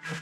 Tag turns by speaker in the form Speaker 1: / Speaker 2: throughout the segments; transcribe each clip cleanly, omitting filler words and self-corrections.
Speaker 1: Okay.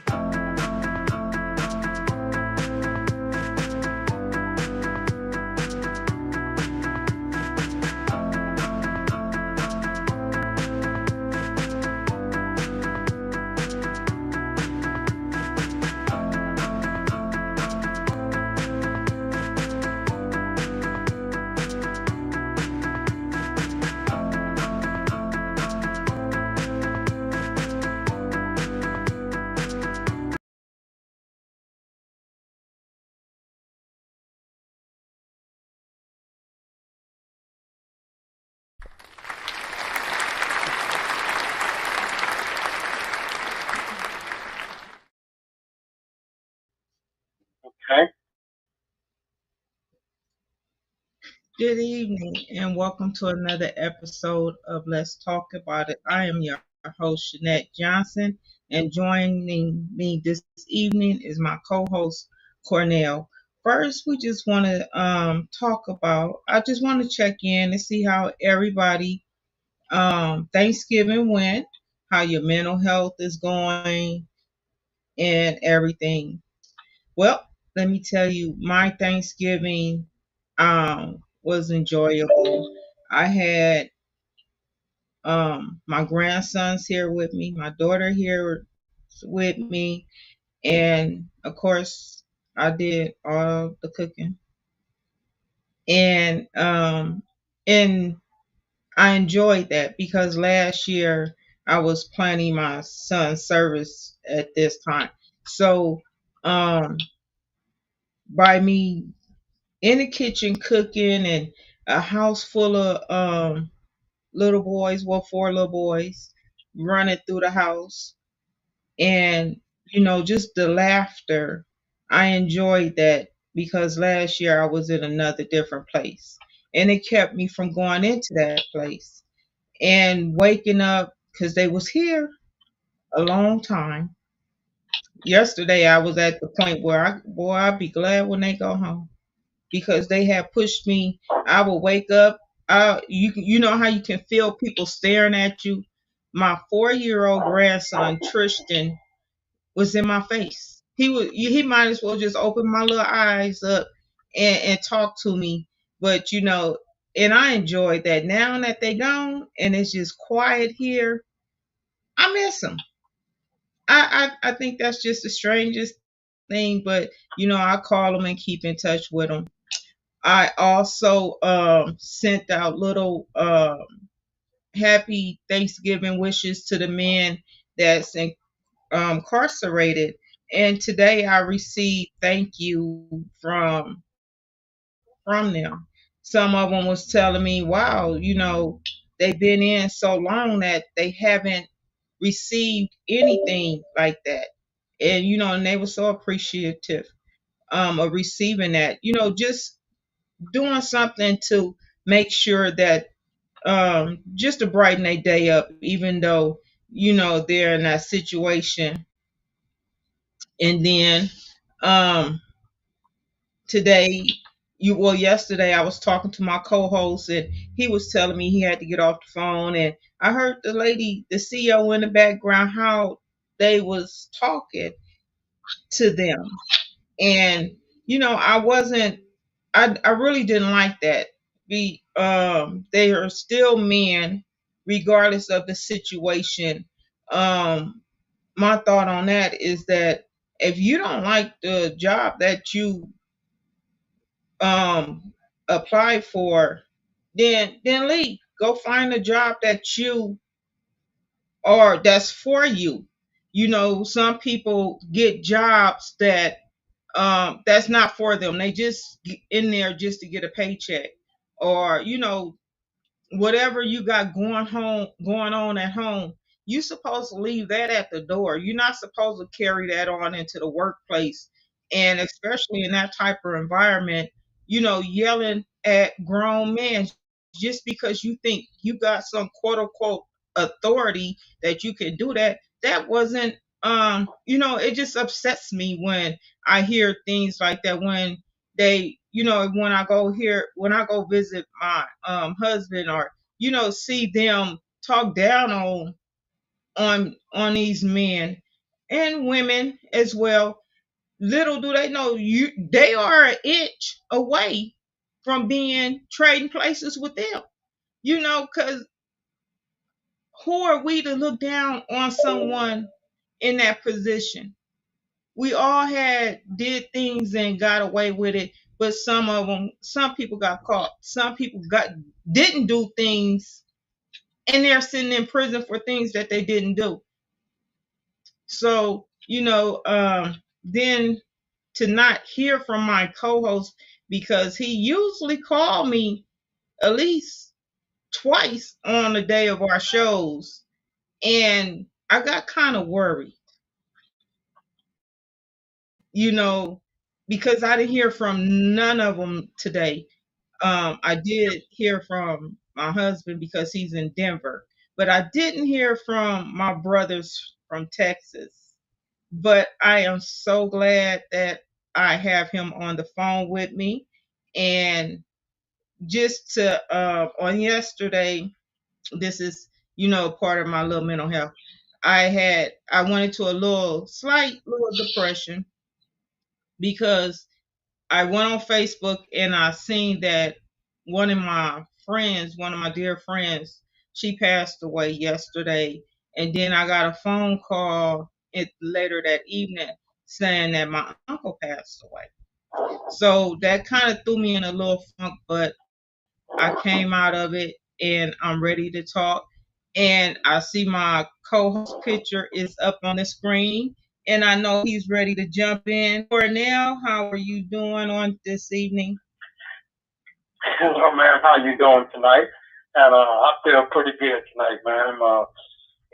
Speaker 2: Good evening and welcome to another episode of Let's Talk About It. I am your host, Shanette Johnson, and joining me this evening is my co host, Cornel. First, we just want to I just want to check in and see how everybody Thanksgiving went, how your mental health is going, and everything. Well, let me tell you, my Thanksgiving was enjoyable. I had my grandsons here with me, my daughter here with me, and of course, I did all the cooking. And and I enjoyed that because last year I was planning my son's service at this time. So um by me in the kitchen cooking and a house full of little boys, well, four little boys running through the house, and just the laughter. I enjoyed that because last year I was in another different place, and it kept me from going into that place and waking up because they was here a long time. Yesterday I was at the point where I'd be glad when they go home because they have pushed me. I will wake up. You know how you can feel people staring at you. My 4-year old grandson Tristan was in my face. He might as well just open my little eyes up and talk to me. But and I enjoyed that. Now that they gone and it's just quiet here, I miss them. I think that's just the strangest thing. But I call them and keep in touch with them. I also sent out little happy Thanksgiving wishes to the men that's incarcerated. And today I received thank you from them. Some of them was telling me, "Wow, they've been in so long that they haven't received anything like that." And and they were so appreciative of receiving that. Just doing something to make sure that just to brighten their day up, even though they're in that situation. And then um today yesterday I was talking to my co-host, and he was telling me he had to get off the phone, and I heard the CEO in the background, how they was talking to them. And I wasn't I really didn't like that. They are still men regardless of the situation. My thought on that is that if you don't like the job that you um apply for, then leave. Go find a job that you or that's for you. Some people get jobs that's not for them. They just get in there just to get a paycheck, or whatever you got going on at home, you supposed to leave that at the door. You're not supposed to carry that on into the workplace, and especially in that type of environment, yelling at grown men just because you think you got some quote unquote authority that you can do that. That wasn't it just upsets me when I hear things like that, when they when I go visit my husband, or see them talk down on these men. and women as well. Little do they know, they are an inch away from being trading places with them. Because who are we to look down on someone in that position? We all had did things and got away with it, but some people got caught. Some people got didn't do things, and they're sitting in prison for things that they didn't do. So, then to not hear from my co-host, because he usually called me at least twice on the day of our shows, and I got kind of worried, you know, because I didn't hear from none of them today. I did hear from my husband because he's in Denver, but I didn't hear from my brothers from Texas. But I am so glad that I have him on the phone with me. And just to on yesterday, this is part of my little mental health. I went into a slight little depression because I went on Facebook and I seen that one of my dear friends, she passed away yesterday. And then I got a phone call later that evening saying that my uncle passed away. So that kind of threw me in a little funk, but I came out of it and I'm ready to talk. And I see my co-host picture is up on the screen, and I know he's ready to jump in. Cornell, how are you doing on this evening?
Speaker 1: Hello, man. How you doing tonight? And I feel pretty good tonight, man.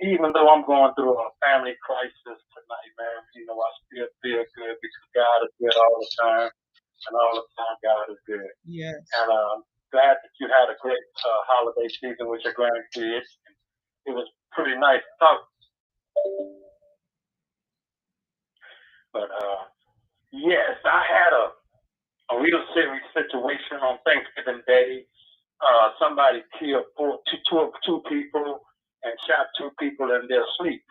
Speaker 1: Even though I'm going through a family crisis tonight, man, I still feel good because God is good all the time, and all the time God is good.
Speaker 2: Yes.
Speaker 1: And I'm glad that you had a great holiday season with your grandkids. It was pretty nice to talk, but yes, I had a real serious situation on Thanksgiving Day. Somebody killed two people and shot two people in their sleep.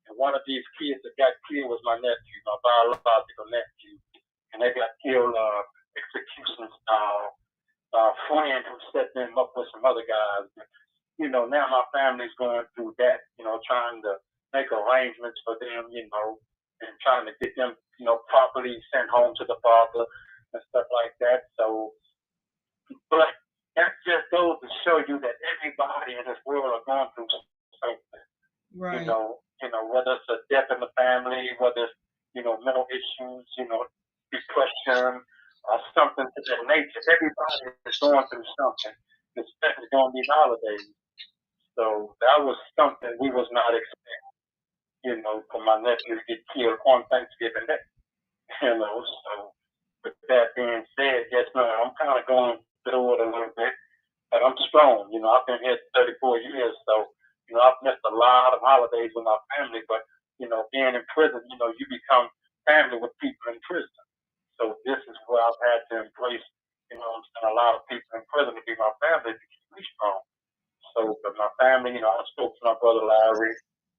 Speaker 1: And one of these kids that got killed was my nephew, my biological nephew. And they got killed execution style. Friend who set them up with some other guys. Now my family's going through that, trying to make arrangements for them, and trying to get them, properly sent home to the father and stuff like that. So, but that just goes to show you that everybody in this world are going through something.
Speaker 2: Right.
Speaker 1: Whether it's a death in the family, whether it's, mental issues, depression, or something to that nature. Everybody is going through something, especially during these holidays. So that was something we was not expecting, for my nephew to get killed on Thanksgiving Day. So with that being said, yes, man, I'm kind of going through it a little bit, but I'm strong. I've been here 34 years, so I've missed a lot of holidays with my family. But being in prison, you become family with people in prison. So this is where I've had to embrace, a lot of people in prison to be my family to keep me strong. So, but my family, I spoke to my brother Larry,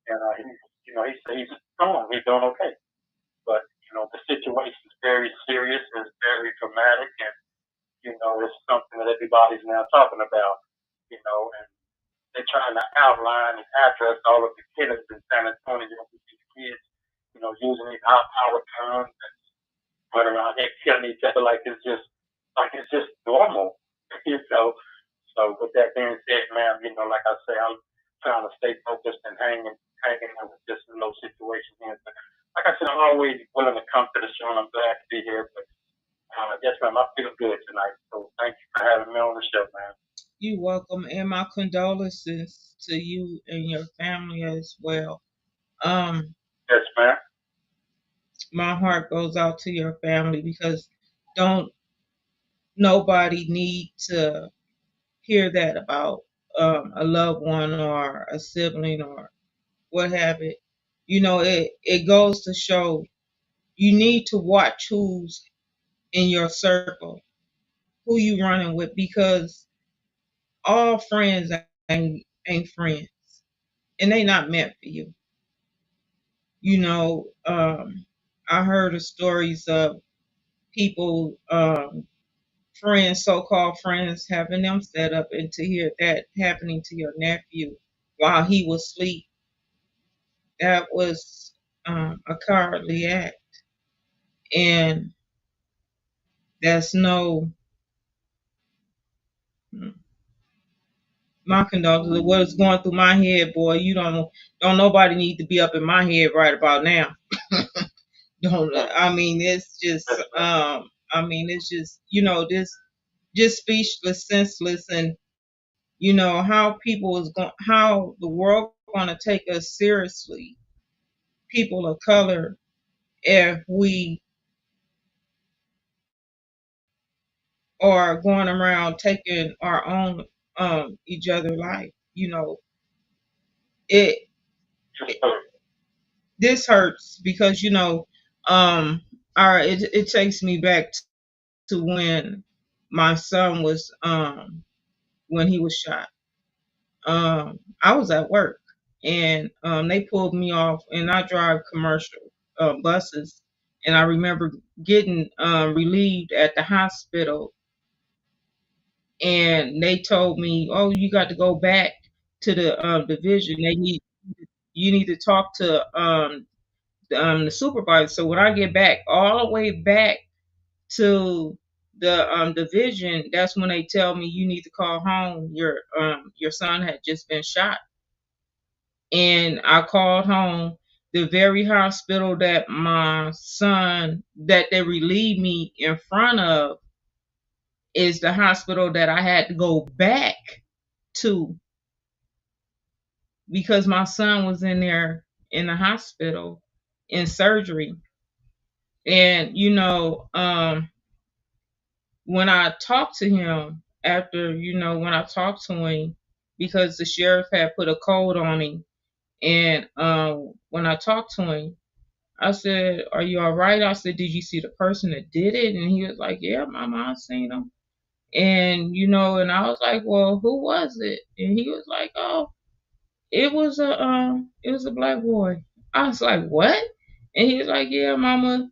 Speaker 1: and he said he's strong, he's doing okay. But the situation is very serious, it's very dramatic, and it's something that everybody's now talking about. And they're trying to outline and address all of the killings in San Antonio with these kids, using these high power terms and running around here killing each other like it's just normal. you know. So with that being said, man, like I say, I'm trying to stay focused and hanging in with this little situation here. But like I said, I'm always willing to come to the show, and I'm glad to be here. But yes, ma'am, I feel good tonight. So thank you for having me on the show, man.
Speaker 2: You're welcome, and my condolences to you and your family as well. Um,
Speaker 1: Yes, ma'am.
Speaker 2: my heart goes out to your family because don't nobody need to hear that about a loved one or a sibling or what have it. It goes to show you need to watch who's in your circle, who you running with, because all friends ain't friends, and they not meant for you. You know, I heard of stories of people, friends, so-called friends, having them set up, and to hear that happening to your nephew while he was asleep, that was a cowardly act, and that's no. My condolences. What is going through my head, boy? You don't nobody need to be up in my head right about now. Don't.
Speaker 1: Mm.
Speaker 2: I mean, it's just.
Speaker 1: That's right.
Speaker 2: I mean, it's just, this just speechless, senseless, and how people is going, how the world going to take us seriously, people of color, if we are going around taking our own each other life. It,
Speaker 1: Just
Speaker 2: it this hurts because um it takes me back to when my son was when he was shot. I was at work, and they pulled me off, and I drive commercial buses, and I remember getting relieved at the hospital, and they told me, "Oh, you got to go back to the division. You need to talk to the supervisor." So when I get back, all the way back to the division, that's when they tell me, "You need to call home. Your son had just been shot." And I called home. The very hospital that my son, that they relieved me in front of, is the hospital that I had to go back to because my son was in there in the hospital in surgery. And when I talked to him after, when I talked to him, because the sheriff had put a code on him, and when I talked to him, I said, "Are you all right?" I said, "Did you see the person that did it?" And he was like, "Yeah, mama, I seen him." And and I was like, "Well, who was it?" And he was like, "Oh, it was a black boy." I was like, "What?" And he was like, "Yeah, mama,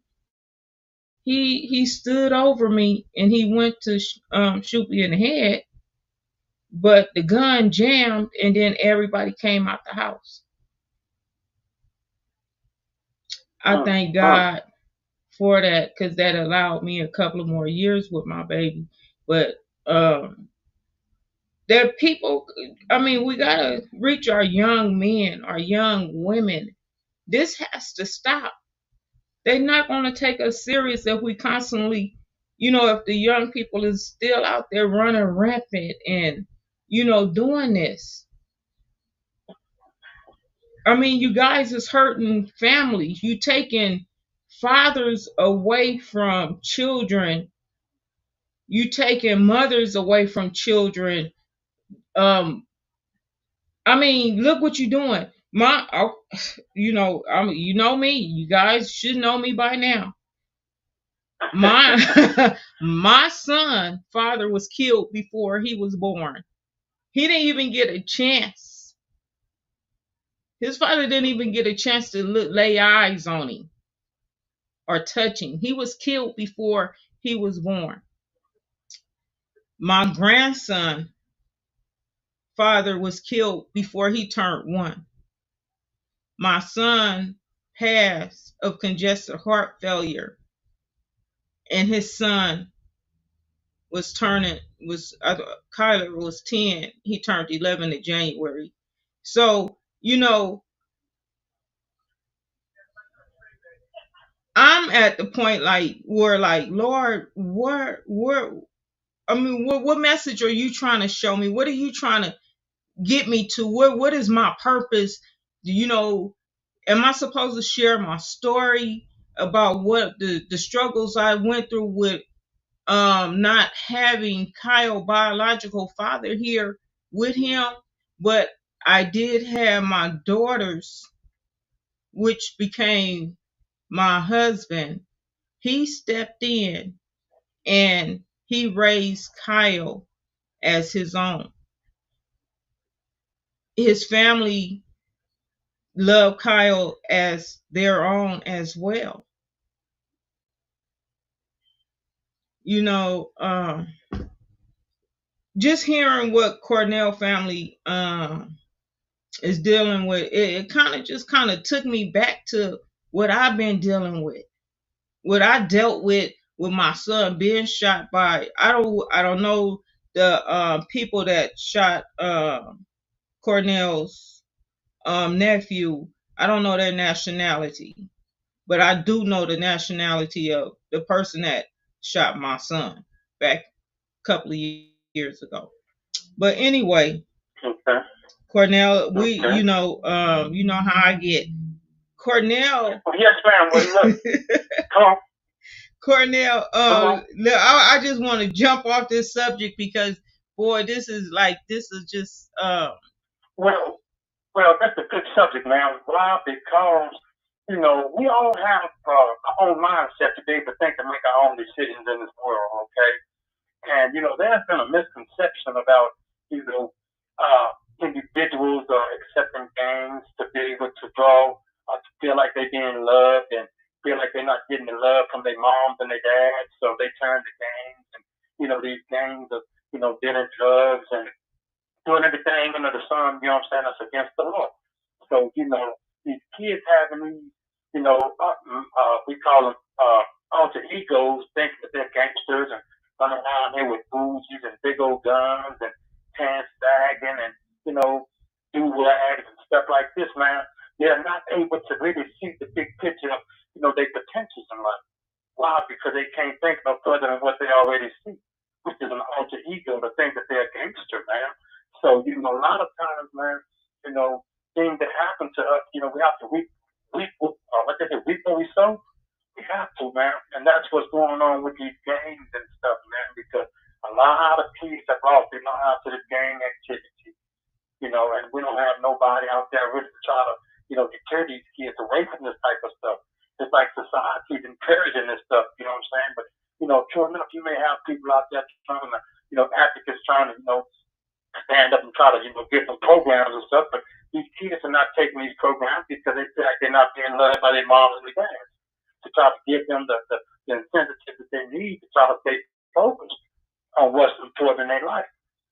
Speaker 2: he stood over me and he went to shoot me in the head, but the gun jammed and then everybody came out the house." I
Speaker 1: mm,
Speaker 2: thank
Speaker 1: mm.
Speaker 2: God for that because that allowed me a couple of more years with my baby. But there are people. I mean, we gotta reach our young men, our young women. This has to stop. They're not going to take us serious if we constantly, if the young people is still out there running rampant and, doing this. I mean, you guys is hurting families. You taking fathers away from children. You taking mothers away from children. Um, I mean, look what you're doing. You know me. You guys should know me by now. My my son father was killed before he was born. He didn't even get a chance. His father didn't even get a chance to lay eyes on him or touch him. He was killed before he was born. My grandson father was killed before he turned 1. My son passed of congestive heart failure, and his son Kyler was 10. He turned 11 in January. So, I'm at the point like where, like, Lord, I mean, what message are you trying to show me? What are you trying to get me to? What is my purpose? You know, am I supposed to share my story about what the struggles I went through with not having Kyle biological father here with him, but I did have my daughters, which became my husband. He stepped in and he raised Kyle as his own. His family love Kyle as their own as well. You know, just hearing what Cornell family is dealing with, it kind of just kind of took me back to what I've been dealing with, what I dealt with my son being shot by I don't know the people that shot Cornell's nephew. I don't know their nationality, but I do know the nationality of the person that shot my son back a couple of years ago. But anyway,
Speaker 1: Okay.
Speaker 2: Cornell,
Speaker 1: Okay.
Speaker 2: you know how I get. Cornell,
Speaker 1: Well, yes, ma'am. Well, look, come on,
Speaker 2: Cornell,
Speaker 1: come on.
Speaker 2: look, I just want to jump off this subject because, boy, this is just,
Speaker 1: Well, well, that's a good subject, man. Why? Because we all have our own mindset to be able to think and make our own decisions in this world. Okay. And there's been a misconception about individuals accepting gangs to be able to draw, to feel like they're being loved and feel like they're not getting the love from their moms and their dads, so they turn to gangs. And these gangs of dealing drugs and doing everything under the sun. You know what I'm saying? That's against the law. So these kids having these, we call them alter egos, thinking that they're gangsters and running around here with Uzis and big old guns and pants sagging and do rags and stuff like this, man. They're not able to really see the big picture of their potentials in life. Why? Because they can't think no further than what they already see, which is an alter ego to think that they're a gangster, man. So a lot of times, man, you know, things that happen to us, we have to what they say, reap what we sow. We have to, man, and that's what's going on with these gangs and stuff, man. Because a lot of kids have lost their minds to this gang activity, and we don't have nobody out there really to try to, deter these kids away from this type of stuff. It's like society's encouraging this stuff, you know what I'm saying? But, true enough, you may have people out there trying to, advocates trying to, stand up and try to, get some programs and stuff, but these kids are not taking these programs because they feel like they're not being loved by their moms and their dads to try to give them the incentive that they need to try to stay focused on what's important in their life.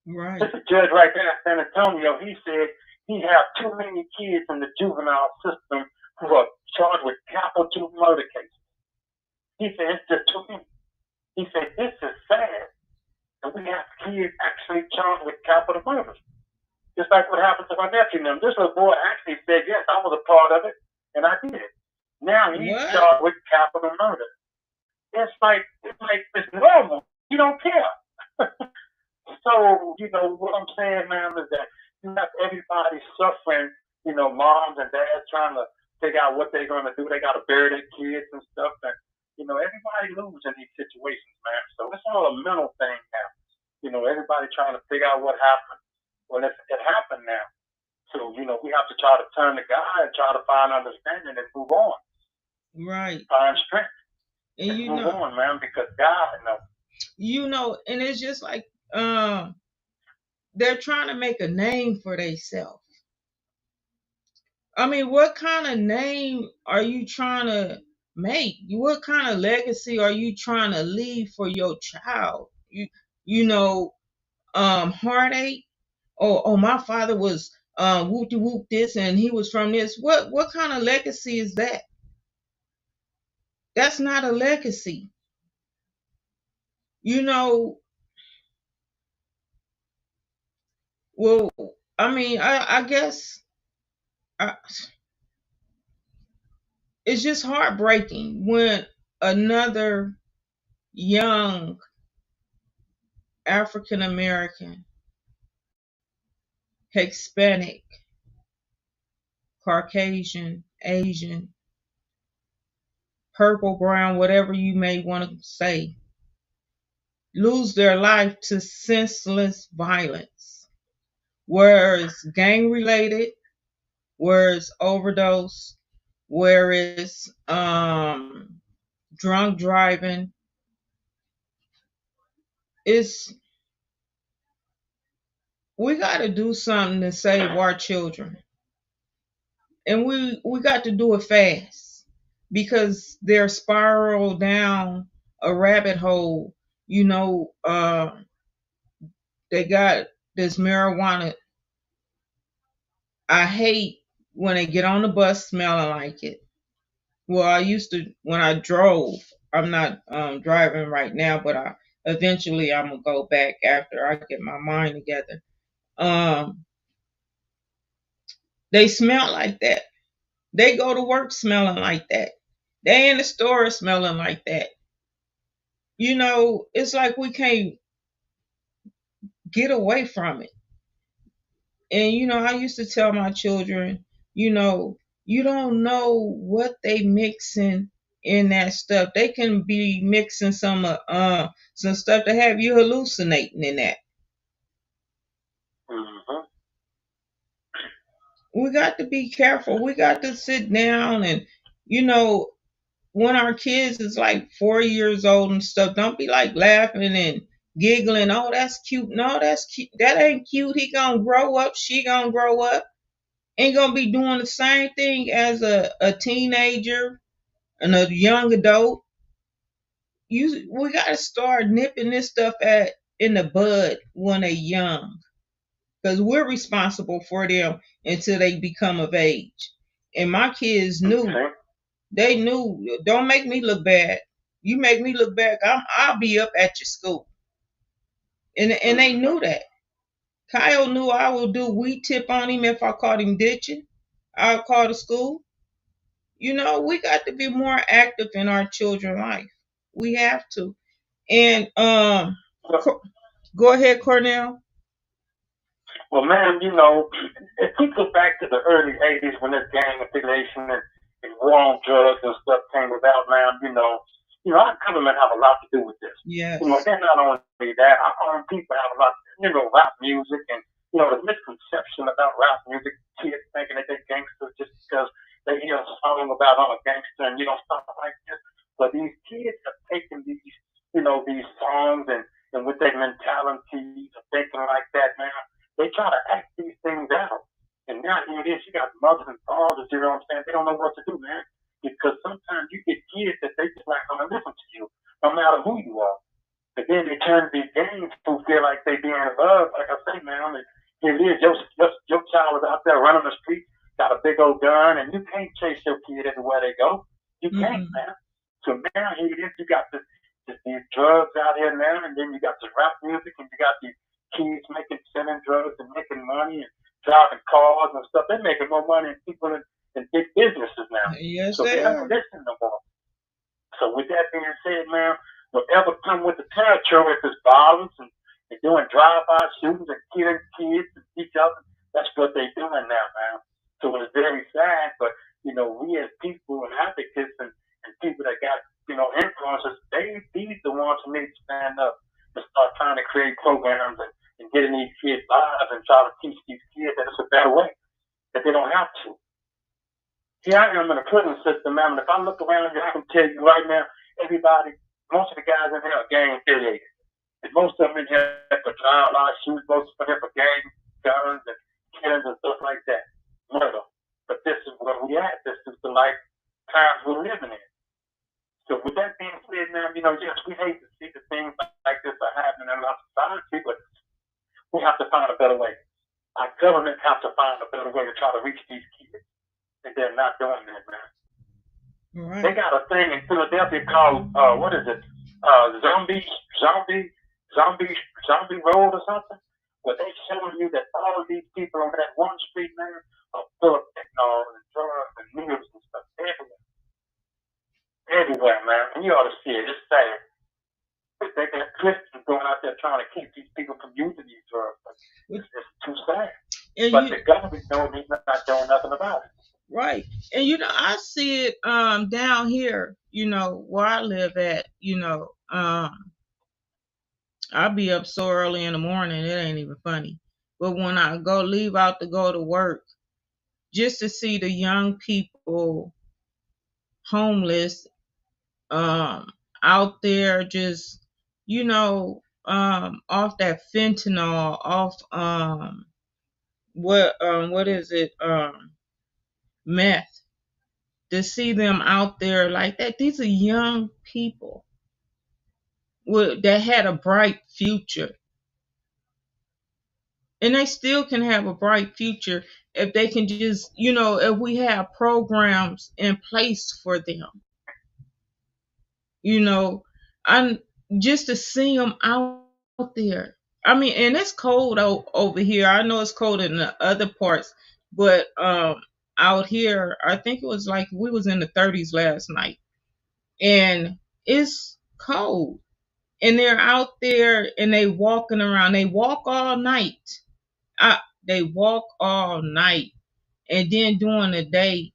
Speaker 2: right,
Speaker 1: There's a judge right there in San Antonio. He said he has too many kids in the juvenile system who are charged with capital murder cases. He said it's just too many. He said this is sad that we have kids actually charged with capital murders. Just like what happened to my nephew. Now, this little boy actually said, yes, I was a part of it, and I did it. Now he's
Speaker 2: what?
Speaker 1: charged with capital murder. It's like it's normal. You don't care. So, what I'm saying, man, is that you have everybody suffering, moms and dads trying to figure out what they're going to do. They got to bury their kids and stuff. And, everybody loses in these situations, man. So it's all a mental thing now. Everybody trying to figure out what happened. Well, it happened now. So, we have to try to turn to God and try to find understanding and move on.
Speaker 2: Right.
Speaker 1: Find strength
Speaker 2: And
Speaker 1: and move on, man, because God knows.
Speaker 2: and it's just like, they're trying to make a name for themselves. I mean, what kind of name are you trying to make? What kind of legacy are you trying to leave for your child? You know, heartache. Oh, my father was whoop de whoop this, and he was from this. What kind of legacy is that? That's not a legacy. You know, well, I mean, I guess I, it's just heartbreaking when another young African American, Hispanic, Caucasian, Asian, purple, brown, whatever you may want to say, lose their life to senseless violence, where it's gang related, where it's overdose, where it's drunk driving. It's We got to do something to save our children. and we got to do it fast because they're spiral down a rabbit hole. You know, they got this marijuana. I hate when they get on the bus smelling like it. Well, I used to when I drove. I'm not driving right now, but I eventually I'm gonna go back after I get my mind together. Um, they smell like that. They go to work smelling like that. They in the store smelling like that. You know, it's like we can't get away from it. And you know, I used to tell my children, you know, you don't know what they mixing in that stuff. They can be mixing some stuff to have you hallucinating in that.
Speaker 1: Mm-hmm.
Speaker 2: We got to be careful. We got to sit down and you know, when our kids is like 4 years old and stuff, don't be like laughing and giggling. Oh, that's cute. No, that's cute. That ain't cute. He gonna grow up. She gonna grow up. Ain't gonna be doing the same thing as a teenager and a young adult. We gotta start nipping this stuff at in the bud when they young. Because we're responsible for them until they become of age. And my kids knew
Speaker 1: Okay.
Speaker 2: they knew, don't make me look bad. You make me look bad, I'll be up at your school. And they
Speaker 1: Mm-hmm.
Speaker 2: knew that. Kyle knew I would do weed tip on him if I caught him ditching. I'll call the school. You know, we got to be more active in our children's life. We have to. And
Speaker 1: Well,
Speaker 2: go ahead, Cornell.
Speaker 1: well, man, you know, if we go back to the early '80s when this gang affiliation and war on drugs and stuff came about, man, our government have a lot to do with this.
Speaker 2: Yes.
Speaker 1: Then not only that, our own people have a lot. Rap music and the misconception about rap music, kids thinking that they're gangsters just because they hear a song about I'm a gangster and stuff like this. But these kids have taken these songs and with their mentalities of thinking like that, man, they try to act these things out. And now here it is, you got mothers and fathers, you know what I'm saying? They don't know what to do, man. Because sometimes you get kids that they just not gonna listen to you, no matter who you are. But then they turn to these games who feel like they being loved. Like I say, man, here it is, your child is out there running the street, got a big old gun, and you can't chase your kid everywhere they go. You can't,
Speaker 2: Mm-mm.
Speaker 1: man. So now here it is, you got these drugs out here now, and then you got this rap music, and you got these kids selling drugs and making money and driving cars and stuff. They're making more money than people in big businesses now.
Speaker 2: Yes,
Speaker 1: So they
Speaker 2: they
Speaker 1: don't
Speaker 2: are.
Speaker 1: listen no more. So with that being said, man, whatever come with the territory, if it's violence and doing drive-by shootings and killing kids and each other, that's what they're doing now, man. So it's very sad, but we as people and advocates and people that got influencers, these the ones who need to stand up and start trying to create programs and getting these kids lives and try to teach these kids that it's a better way, that they don't have to. Here I am in a prison system, man. And if I look around here, I can tell you right now, everybody, most of the guys in here are gang affiliated. And most of them in here for drive-by shootings, most of them here for gang guns and killings and stuff like that. Murder. But this is where we at. This is the life times we're living in. So with that being said, now, yes, we hate to see the things like this are happening in our society, but we have to find a better way. Our government have to find a better way to try to reach these kids. And they're not doing that, man.
Speaker 2: All
Speaker 1: They
Speaker 2: right.
Speaker 1: got a thing in Philadelphia called what is it? Zombie, zombie, zombie road or something. Where they showing you that all of these people on that one street, man, are full of fentanyl and drugs and needles and stuff everywhere, everywhere, man. And you ought to see it. It's sad. They got Christians going out there trying to keep these people from using these drugs. It's too sad.
Speaker 2: And
Speaker 1: But
Speaker 2: you
Speaker 1: the government don't need not doing nothing about it.
Speaker 2: right. And you know, I see it down here, where I live at, I'll be up so early in the morning, it ain't even funny. But when I go leave out to go to work, just to see the young people homeless, out there just, off that fentanyl, off what is it? meth, to see them out there like that. These are young people that had a bright future, and they still can have a bright future if they can just, if we have programs in place for them, you know, I'm just to see them out there. I mean, and it's cold over here. I know it's cold in the other parts, but out here, I think it was like we was in the 30s last night, and it's cold. And they're out there and they walking around. They walk all night. They walk all night, and then during the day,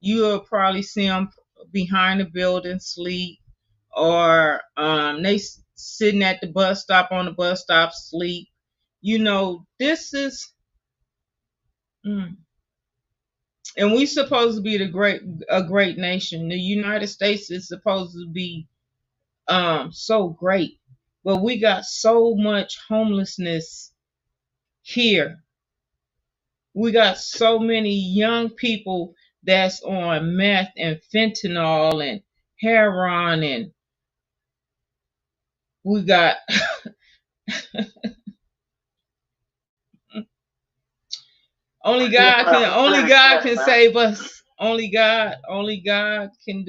Speaker 2: you'll probably see them behind the building sleep, or they sitting at the bus stop on the bus stop sleep. This is, mm, and we supposed to be a great nation. The United States is supposed to be so great, but we got so much homelessness here. We got so many young people that's on meth and fentanyl and heroin, and we got only God can save us. Only God can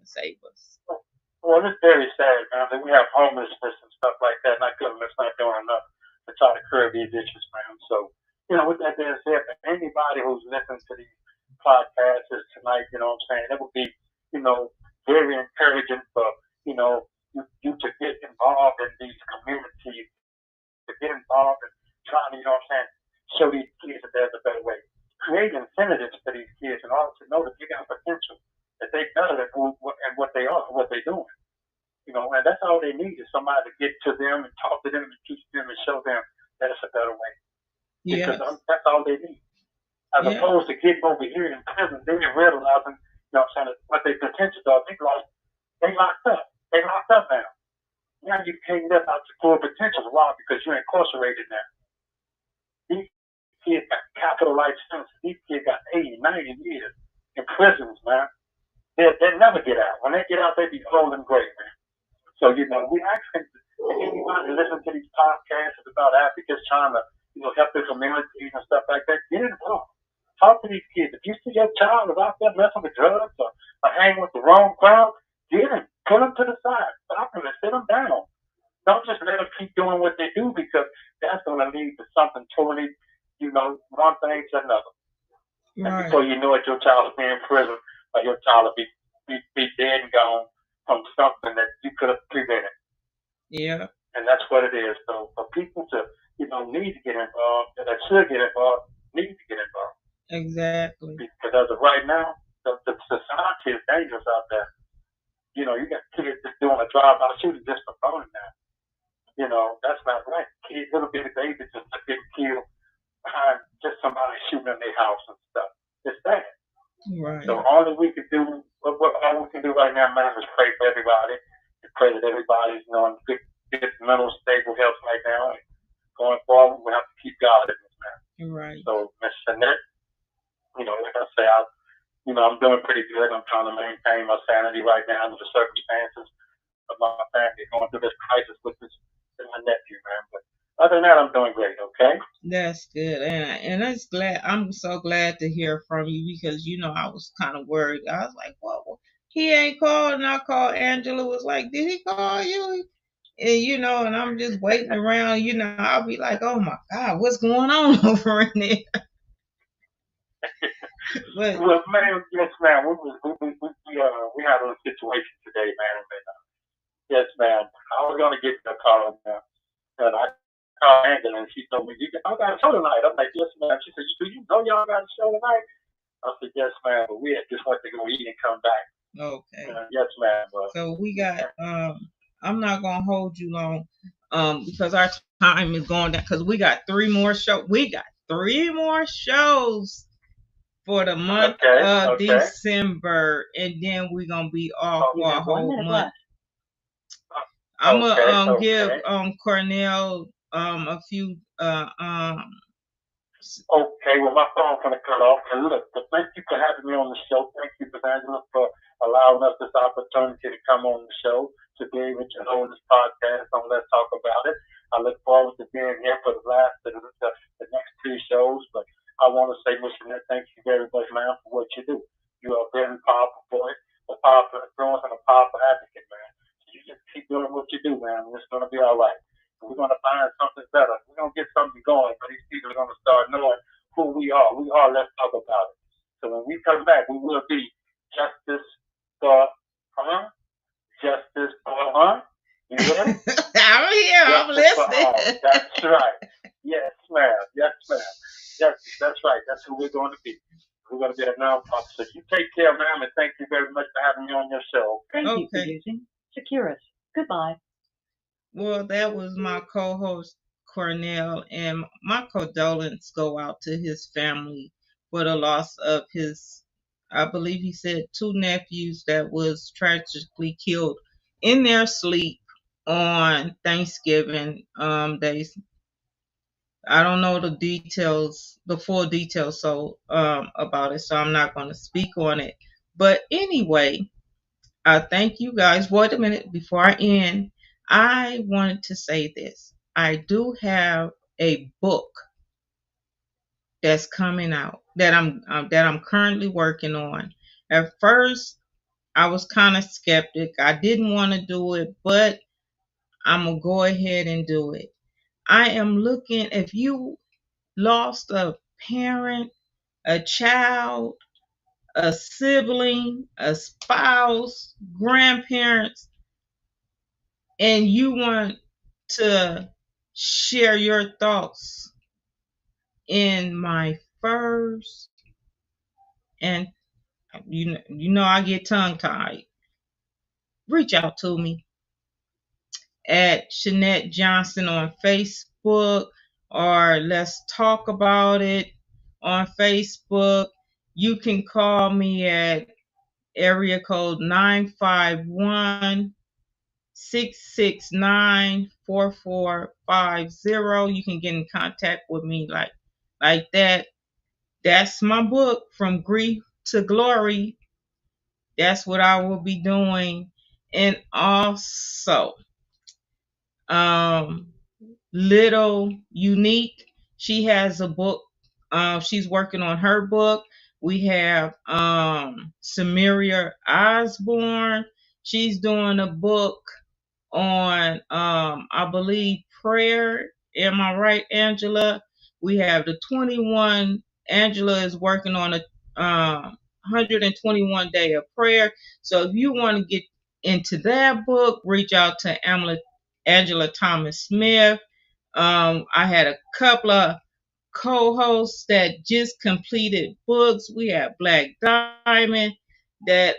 Speaker 2: save us.
Speaker 1: Well, it's very sad, man, that we have homelessness and stuff like that, and our government's not doing enough to try to curb these issues, man. So, with that being said, anybody who's listening to these podcasts tonight, what I'm saying, it would be, very encouraging for, you to get involved in these communities, to get involved in trying to, show these kids that there's a better way. Create incentives for these kids in order to know that they got potential, that they better than and what they are, what they're doing. And that's all they need is somebody to get to them and talk to them and teach them and show them that it's a better way. Because that's all they need. As opposed to getting over here in prison, they didn't realizing, what their potentials are. They locked up. They locked up now. Now you can't live out your full potential. Why? Because you're incarcerated now. These kids got capital life sentences. These kids got 80, 90 years in prisons, man. They'll never get out. When they get out, they be old and great, man. So, we asking anybody listen to these podcasts about advocates trying to, help their communities and stuff like that, get involved. Talk to these kids. If you see your child is out there messing with drugs or hanging with the wrong crowd, get them. Pull them to the side. Stop them and sit them down. Don't just let them keep doing what they do, because that's going to lead to something totally, one thing to another. Right. And before you know it, your child will be in prison, or your child will be dead and gone from something that you could have prevented.
Speaker 2: Yeah.
Speaker 1: And that's what it is. So for people to, need to get involved, that should get involved, need to get involved.
Speaker 2: Exactly.
Speaker 1: Because as of right now, the society is dangerous out there. You got kids just doing a drive-by shooting just for fun now. That's not right. Kids, little bitty babies just getting killed behind just somebody shooting in their house and stuff. It's sad.
Speaker 2: Right.
Speaker 1: So all we can do right now, man, is pray for everybody. And pray that everybody's in good mental stable health right now. And going forward, we have to keep God in this, man.
Speaker 2: Right.
Speaker 1: So, Miss Shanette, like I say, I'm doing pretty good. I'm trying to maintain my sanity right now under the circumstances of my family going through this crisis with my nephew, man. But other than that, I'm doing great. Okay.
Speaker 2: That's good, and that's glad. I'm so glad to hear from you, because I was kind of worried. I was like, "Well, he ain't called," and I called Angela. Was like, "Did he call you?" And and I'm just waiting around. I'll be like, "Oh my God, what's going on over in there?"
Speaker 1: But, well, man, yes, man. We had a situation today, man. Yes, man. I was gonna get the call now, and I called Angela, and she told me, "I got a show tonight." I'm like, "Yes, ma'am." She said, "Do you know y'all got a show tonight?" I said, "Yes, ma'am, but we had just went to go eat and come back."
Speaker 2: Okay.
Speaker 1: Yes, ma'am.
Speaker 2: So we got. I'm not gonna hold you long, because our time is going down. Because we got 3 more shows. We got 3 more shows for the month of December, and then we're gonna be off for a whole month. I'm gonna give Cornel a few
Speaker 1: Okay, well, my phone's going to cut off. And look, but thank you for having me on the show. Thank you, Angela, for allowing us this opportunity to come on the show to be able to hold this podcast on Let's Talk About It. I look forward to being here for the next two shows. But I want to say, Miss Shanette, thank you very much, man, for what you do. You are a very powerful voice, a powerful influence, and a powerful advocate, man. So you just keep doing what you do, man. It's going to be all right. We're going to find something better. We're going to get something going, but these people are going to start knowing who we are. We are. Let's talk about it. So when we come back, we will be justice for huh? Justice for huh? You hear?
Speaker 2: I'm here. I'm
Speaker 1: Justice for
Speaker 2: listening.
Speaker 1: all. That's right. Yes, ma'am. Yes, ma'am. Yes, that's right. That's who we're going to be. We're going to be a nonprofit. So you take care, ma'am, and thank you very much for having me on your show.
Speaker 3: Thank you for
Speaker 2: Okay.
Speaker 3: using Securus. Goodbye.
Speaker 2: Well, that was my co-host Cornell, and my condolences go out to his family for the loss of his, I believe he said, two nephews that was tragically killed in their sleep on Thanksgiving. They, I don't know the details, the full details, so about it, so I'm not going to speak on it. But anyway, I thank you guys. Wait a minute before I end. I wanted to say this. I do have a book that's coming out that I'm currently working on. At first, I was kind of skeptic. I didn't want to do it, but I'm gonna go ahead and do it. I am looking. If you lost a parent, a child, a sibling, a spouse, grandparents, and you want to share your thoughts in my first, and you know I get tongue tied, reach out to me at Shanette Johnson on Facebook, or Let's Talk About It on Facebook. You can call me at area code 951-669-4450. You can get in contact with me like that. That's my book, From Grief to Glory. That's what I will be doing. And also, um, Little Unique, she has a book. She's working on her book. We have Samaria Osborne. She's doing a book on I believe prayer. Am I right, Angela? We have the 21. Angela is working on a 121 day of prayer. So if you want to get into that book, reach out to Angela Thomas Smith. I had a couple of co-hosts that just completed books. We have Black Diamond that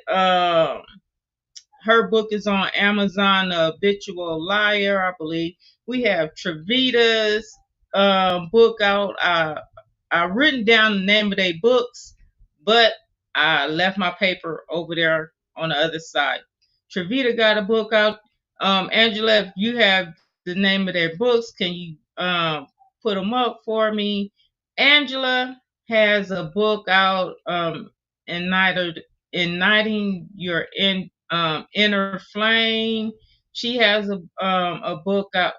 Speaker 2: her book is on Amazon, The Habitual Liar, I believe. We have Trevita's book out. I written down the name of their books, but I left my paper over there on the other side. Trevita got a book out. Angela, if you have the name of their books, can you put them up for me? Angela has a book out entitled Igniting Your Inner Flame. She has a book out,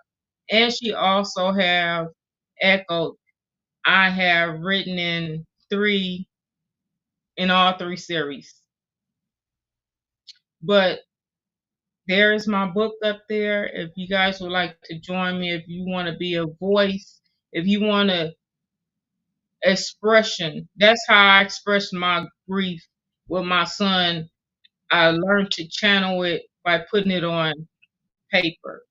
Speaker 2: and she also have Echo. I have written in all three series. But there's my book up there. If you guys would like to join me, if you want to be a voice, if you want to expression, that's how I express my grief with my son. I learned to channel it by putting it on paper.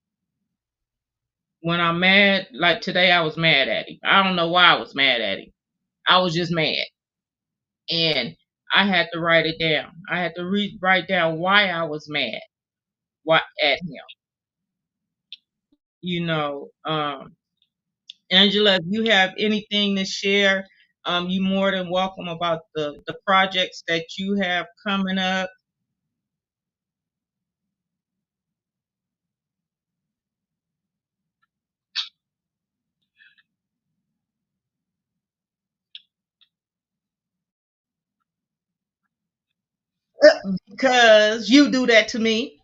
Speaker 2: When I'm mad, like today, I was mad at him. I don't know why I was mad at him. I was just mad. And I had to write it down. I had to write down why I was mad at him. You know, Angela, if you have anything to share, you more than welcome about the projects that you have coming up. because you do that to me.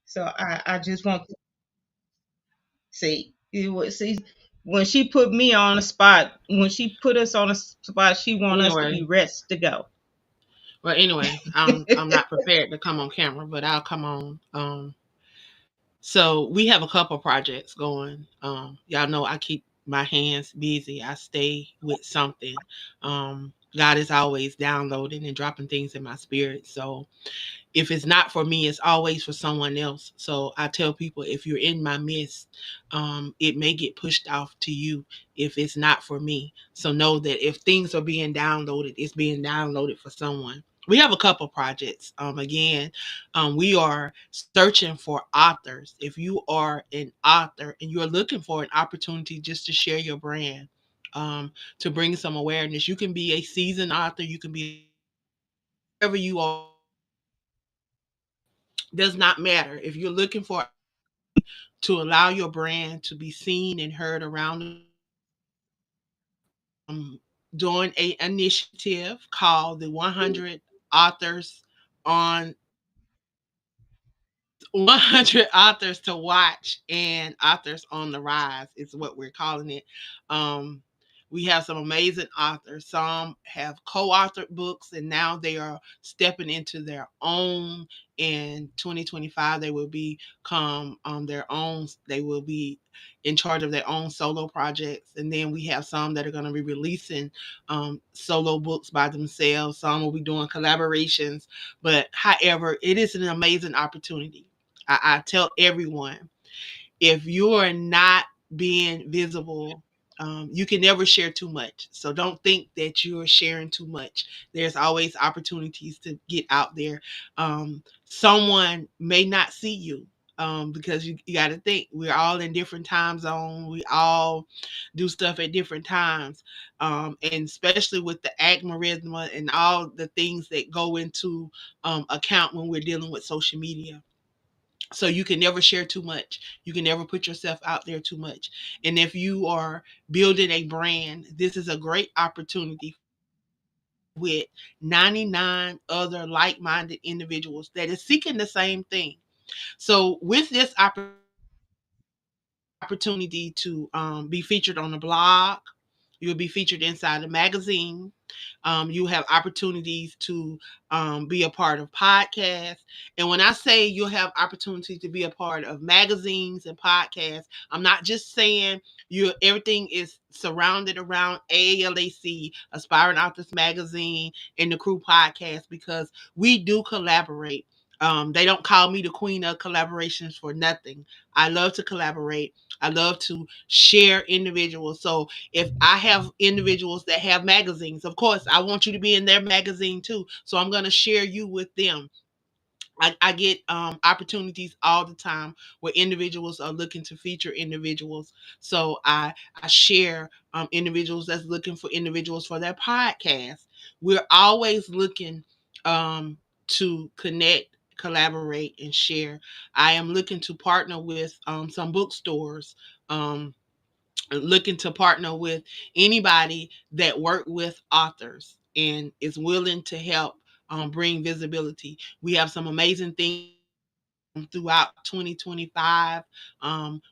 Speaker 2: So I just want to see it was see when she put me on the spot, when she put us on a spot, she want us to be
Speaker 4: Anyway,
Speaker 2: rest to go.
Speaker 4: I'm not prepared to come on camera, but I'll come on. So we have a couple projects going. Y'all know I keep my hands busy. I stay with something. God is always downloading and dropping things in my spirit. So if it's not for me, it's always for someone else. So I tell people, if you're in my midst, it may get pushed off to you if it's not for me. So know that if things are being downloaded, it's being downloaded for someone. We have a couple projects. We are searching for authors. If you are an author and you're looking for an opportunity just to share your brand, to bring some awareness, you can be a seasoned author, you can be wherever you are, does not matter. If you're looking for to allow your brand to be seen and heard around, um, doing a initiative called the 100 authors on 100 authors to watch and authors on the rise is what we're calling it. Um, we have some amazing authors. Some have co-authored books and now they are stepping into their own. In 2025, they will become their own. They will be in charge of their own solo projects. And then we have some that are going to be releasing solo books by themselves. Some will be doing collaborations. But however, it is an amazing opportunity. I tell everyone, if you are not being visible, you can never share too much. So don't think that you're sharing too much. There's always opportunities to get out there. Someone may not see you. Because you got to think we're all in different time zones. We all do stuff at different times, and especially with the algorithm and all the things that go into account when we're dealing with social media. So you can never share too much. You can never put yourself out there too much. And if you are building a brand, this is a great opportunity with 99 other like-minded individuals that is seeking the same thing. So with this opportunity to be featured on a blog, you'll be featured inside a magazine. You have opportunities to be a part of podcasts. And when I say you'll have opportunities to be a part of magazines and podcasts, I'm not just saying you everything is surrounded around AALAC, Aspiring Authors Magazine, and the Crew Podcast because we do collaborate. They don't call me the queen of collaborations for nothing. I love to collaborate. I love to share individuals. So if I have individuals that have magazines, of course, I want you to be in their magazine too. So I'm going to share you with them. I get opportunities all the time where individuals are looking to feature individuals. So I share individuals that's looking for individuals for their podcast. We're always looking to connect, collaborate, and share. I am looking to partner with some bookstores. Looking to partner with anybody that work with authors and is willing to help bring visibility. We have some amazing things throughout 2025.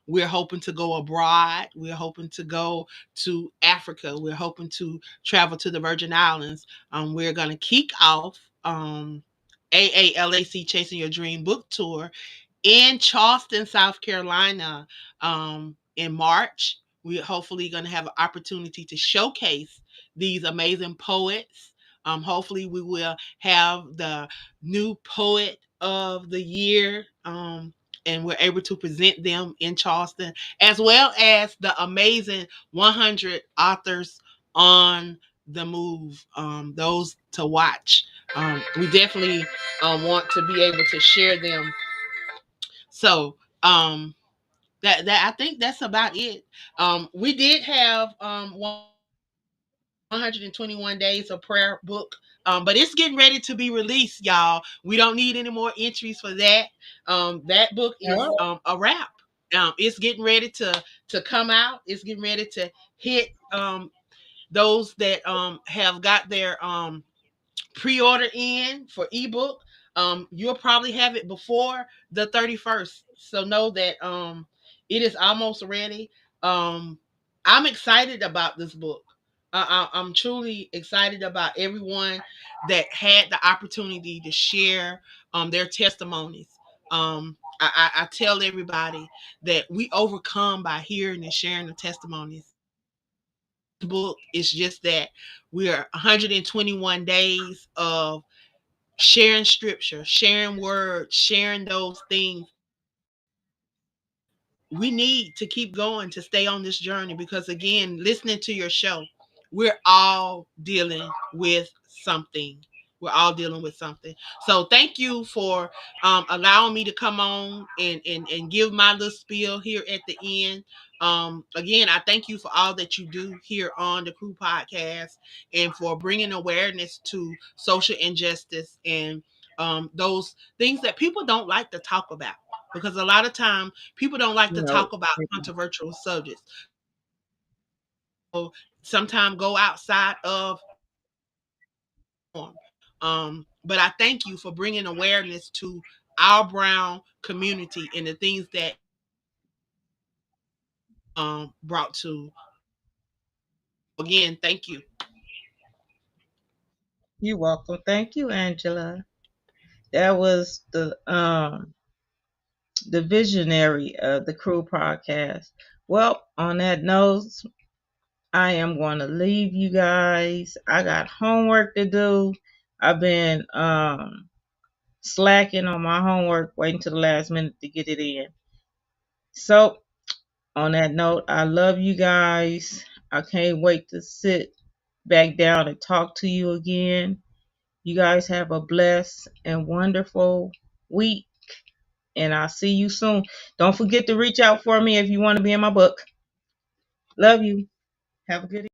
Speaker 4: We're hoping to go abroad. We're hoping to go to Africa. We're hoping to travel to the Virgin Islands. We're going to kick off AALAC Chasing Your Dream book tour in Charleston, South Carolina, in March. We're hopefully going to have an opportunity to showcase these amazing poets. Hopefully, we will have the new poet of the year, and we're able to present them in Charleston, as well as the amazing 100 authors on the move, those to watch. We definitely want to be able to share them. So that I think that's about it. We did have 121 days of prayer book. But it's getting ready to be released, y'all. We don't need any more entries for that. That book is
Speaker 2: Oh,
Speaker 4: a wrap. It's getting ready to come out. It's getting ready to hit. those that have got their pre-order in for ebook, you'll probably have it before the 31st. So know that it is almost ready. Um, I'm excited about this book. I'm truly excited about everyone that had the opportunity to share their testimonies. I tell everybody that we overcome by hearing and sharing the testimonies. The book is just that we are 121 days of sharing scripture, sharing words, sharing those things. We need to keep going to stay on this journey because, again, listening to your show, we're all dealing with something. We're all dealing with something. So thank you for allowing me to come on and give my little spiel here at the end. Again, I thank you for all that you do here on the Crew Podcast and for bringing awareness to social injustice and those things that people don't like to talk about, because a lot of time people don't like to
Speaker 2: No.
Speaker 4: talk about controversial subjects. So sometimes go outside of norm. But I thank you for bringing awareness to our brown community and the things that brought to. Again, thank you.
Speaker 2: You're welcome. Thank you, Angela. That was the visionary of the Crew podcast. Well, on that note, I am going to leave you guys. I got homework to do. I've been slacking on my homework, waiting to the last minute to get it in. So, on that note, I love you guys. I can't wait to sit back down and talk to you again. You guys have a blessed and wonderful week, and I'll see you soon. Don't forget to reach out for me if you want to be in my book. Love you. Have a good